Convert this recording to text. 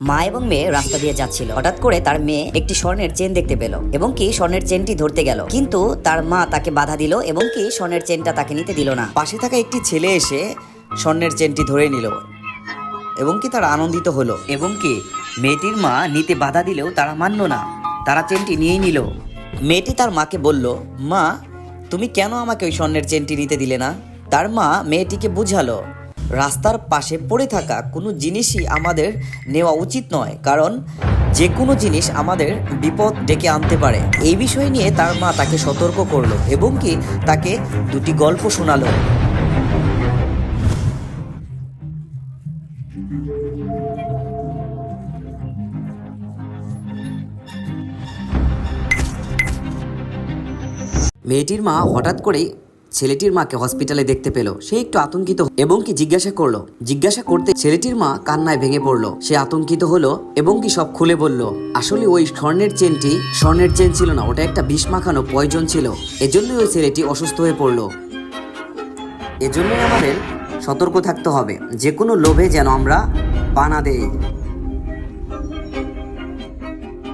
মা এবং মেয়ে রাস্তা দিয়ে যাচ্ছিল। হঠাৎ করে তার মেয়ে একটি স্বর্ণের চেন দেখতে পেল এবং কি স্বর্ণের চেনটি ধরতে গেল, কিন্তু তার মা তাকে বাধা দিল এবং কি স্বর্ণের চেনটা তাকে নিতে দিল না। পাশে থাকা একটি ছেলে এসে স্বর্ণের চেনটি ধরে নিল এবং কি তারা আনন্দিত হলো এবং কি মেয়েটির মা নিতে বাধা দিলেও তারা মানল না, তারা চেনটি নিয়েই নিল। মেয়েটি তার মাকে বলল, মা তুমি কেন আমাকে ওই স্বর্ণের চেনটি নিতে দিলে না? তার মা মেয়েটিকে বুঝালো, রাস্তার পাশে পড়ে থাকা কোনো জিনিসই আমাদের নেওয়া উচিত নয়, কারণ যে কোনো জিনিস আমাদের বিপদ ডেকে আনতে পারে। এই বিষয় নিয়ে তার মা তাকে সতর্ক করলো এবং কি তাকে দুটি গল্প শোনালো। মেয়েটির মা হঠাৎ করেই ছেলেটির মাকে হসপিটালে দেখতে পেল। সে একটু আতঙ্কিত এবং কি জিজ্ঞাসা করতে ছেলেটির মা কান্নায় ভেঙে পড়লো। সে আতঙ্কিত হলো এবং কি সব খুলে বলল। আসলে ওই স্বর্ণের চেনটি স্বর্ণের চেন ছিল না, ওটা একটা বিষ মাখানো পয়জন ছিল। এজন্যই ওই ছেলেটি অসুস্থ হয়ে পড়লো। এজন্যই আমাদের সতর্ক থাকতে হবে, যে কোনো লোভে যেন আমরা পা না দেই।